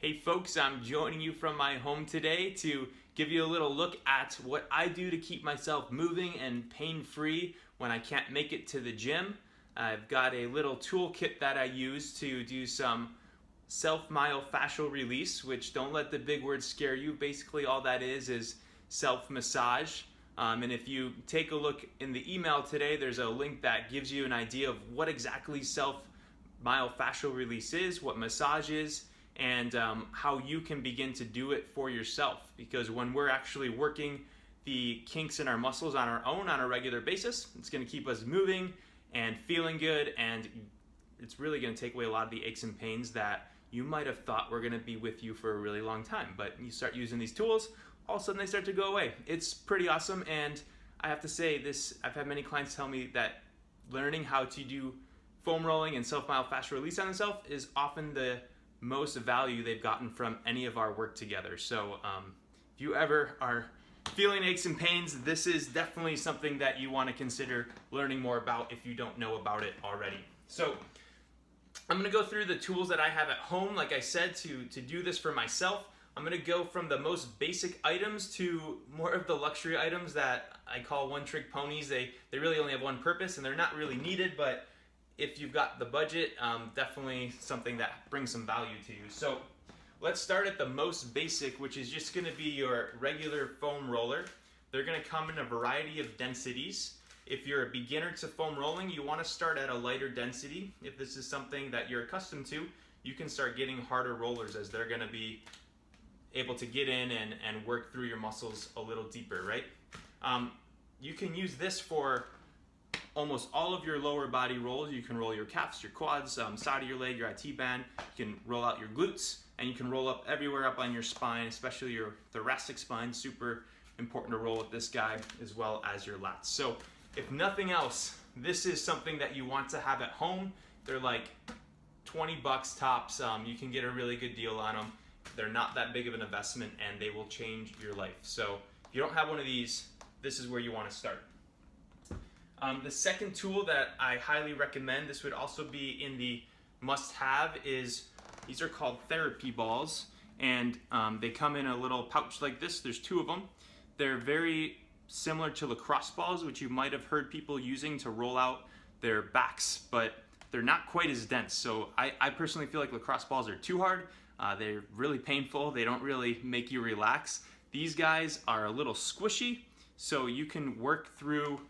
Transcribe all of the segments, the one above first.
Hey folks, I'm joining you from my home today to give you a little look at what I do to keep myself moving and pain-free when I can't make it to the gym. I've got a little toolkit that I use to do some self-myofascial release, which, don't let the big words scare you. Basically all that is self-massage. And if you take a look in the email today, there's a link that gives you an idea of what exactly self-myofascial release is, what massage is, and how you can begin to do it for yourself. Because when we're actually working the kinks in our muscles on our own on a regular basis, it's going to keep us moving and feeling good, and it's really going to take away a lot of the aches and pains that you might have thought were going to be with you for a really long time. But you start using these tools, all of a sudden they start to go away. It's pretty awesome, and I have to say this, I've had many clients tell me that learning how to do foam rolling and self-myofascial release on themselves is often the most value they've gotten from any of our work together. So if you ever are feeling aches and pains, this is definitely something that you want to consider learning more about if you don't know about it already. So I'm going to go through the tools that I have at home, like I said, to do this for myself. I'm going to go from the most basic items to more of the luxury items that I call one-trick ponies. They really only have one purpose and they're not really needed, but if you've got the budget, definitely something that brings some value to you. So let's start at the most basic, which is just going to be your regular foam roller. They're going to come in a variety of densities. If you're a beginner to foam rolling, you want to start at a lighter density. If this is something that you're accustomed to, you can start getting harder rollers, as they're going to be able to get in and work through your muscles a little deeper, right? You can use this for almost all of your lower body rolls. You can roll your calves, your quads, side of your leg, your IT band. You can roll out your glutes, and you can roll up everywhere up on your spine, especially your thoracic spine. Super important to roll with this guy, as well as your lats. So if nothing else, this is something that you want to have at home. They're like 20 bucks tops. You can get a really good deal on them. They're not that big of an investment, and they will change your life. So if you don't have one of these, this is where you want to start. The second tool that I highly recommend, this would also be in the must-have, is these are called therapy balls, and they come in a little pouch like this. There's two of them. They're very similar to lacrosse balls, which you might have heard people using to roll out their backs, but they're not quite as dense. So I personally feel like lacrosse balls are too hard. They're really painful. They don't really make you relax. These guys are a little squishy, so you can work through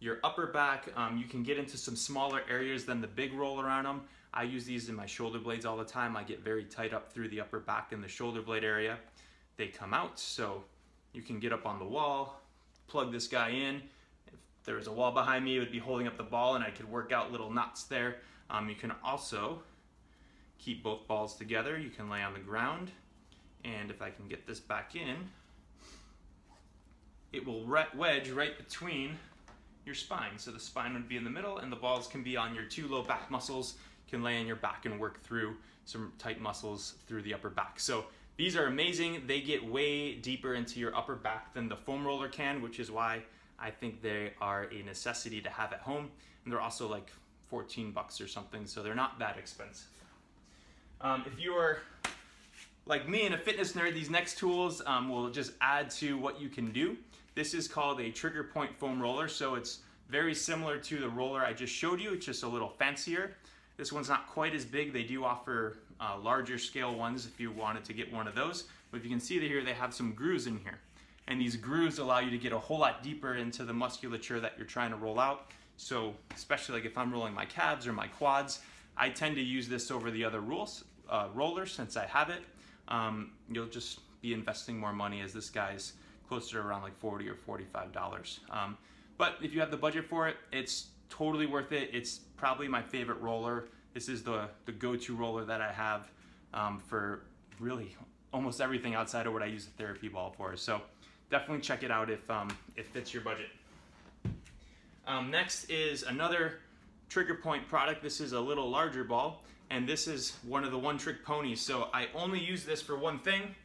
your upper back. You can get into some smaller areas than the big roller on them. I use these in my shoulder blades all the time. I get very tight up through the upper back and the shoulder blade area. They come out, so you can get up on the wall, plug this guy in. If there was a wall behind me, it would be holding up the ball, and I could work out little knots there. You can also keep both balls together. You can lay on the ground, and if I can get this back in, it will wedge right between your spine. So the spine would be in the middle, and the balls can be on your two low back muscles. You can lay on your back and work through some tight muscles through the upper back. So these are amazing. They get way deeper into your upper back than the foam roller can, which is why I think they are a necessity to have at home. And they're also like 14 bucks or something, so they're not that expensive. If you are like me and a fitness nerd, these next tools will just add to what you can do. This is called a trigger point foam roller, so it's very similar to the roller I just showed you. It's just a little fancier. This one's not quite as big. They do offer larger scale ones if you wanted to get one of those. But if you can see here, they have some grooves in here. And these grooves allow you to get a whole lot deeper into the musculature that you're trying to roll out. So especially like if I'm rolling my calves or my quads, I tend to use this over the other rollers since I have it. You'll just be investing more money, as this guy's closer to around like $40 or $45. But if you have the budget for it, it's totally worth it. It's probably my favorite roller. This is the go-to roller that I have for really almost everything outside of what I use the therapy ball for. So definitely check it out if it fits your budget. Next is another trigger point product. This is a little larger ball, and this is one of the one-trick ponies. So I only use this for one thing,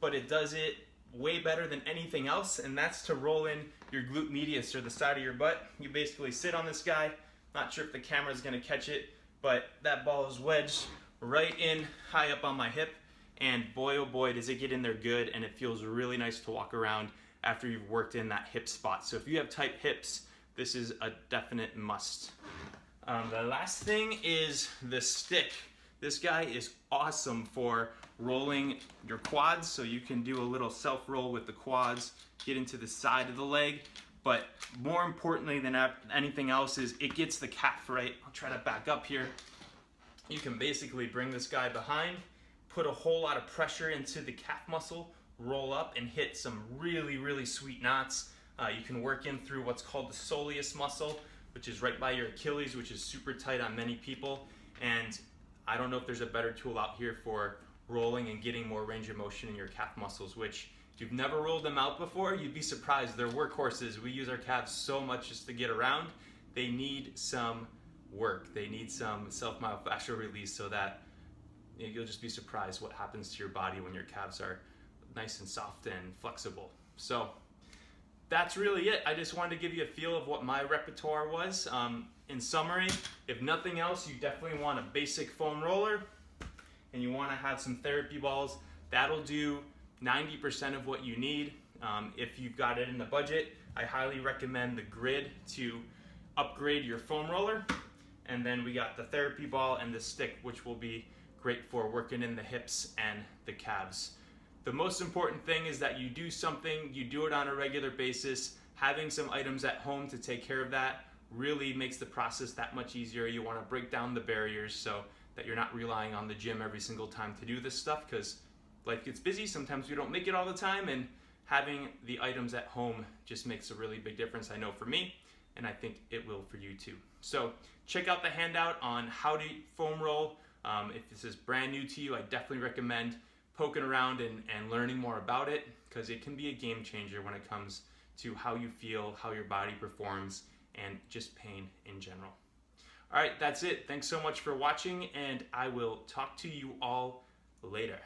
but it does it way better than anything else, and that's to roll in your glute medius, or the side of your butt. You basically sit on this guy. Not sure if the camera is going to catch it, but that ball is wedged right in high up on my hip, and boy oh boy does it get in there good, and it feels really nice to walk around after you've worked in that hip spot. So if you have tight hips, this is a definite must. The last thing is the stick. This guy is awesome for rolling your quads, so you can do a little self roll with the quads, get into the side of the leg. But more importantly than anything else is it gets the calf right. I'll try to back up here. You can basically bring this guy behind, put a whole lot of pressure into the calf muscle, roll up and hit some really, really sweet knots. You can work in through what's called the soleus muscle, which is right by your Achilles, which is super tight on many people. And I don't know if there's a better tool out here for rolling and getting more range of motion in your calf muscles, which if you've never rolled them out before, you'd be surprised. They're workhorses. We use our calves so much just to get around. They need some work. They need some self-myofascial release, so that you'll just be surprised what happens to your body when your calves are nice and soft and flexible. So that's really it. I just wanted to give you a feel of what my repertoire was. In summary, if nothing else, you definitely want a basic foam roller, and you want to have some therapy balls. That'll do 90% of what you need. If you've got it in the budget, I highly recommend the grid to upgrade your foam roller. And then we got the therapy ball and the stick, which will be great for working in the hips and the calves. The most important thing is that you do something, you do it on a regular basis. Having some items at home to take care of that really makes the process that much easier. You want to break down the barriers so that you're not relying on the gym every single time to do this stuff, because life gets busy. Sometimes we don't make it all the time, and having the items at home just makes a really big difference. I know for me, and I think it will for you too. So check out the handout on how to foam roll. If this is brand new to you, I definitely recommend poking around and learning more about it, because it can be a game changer when it comes to how you feel, how your body performs, and just pain in general. All right, that's it. Thanks so much for watching, and I will talk to you all later.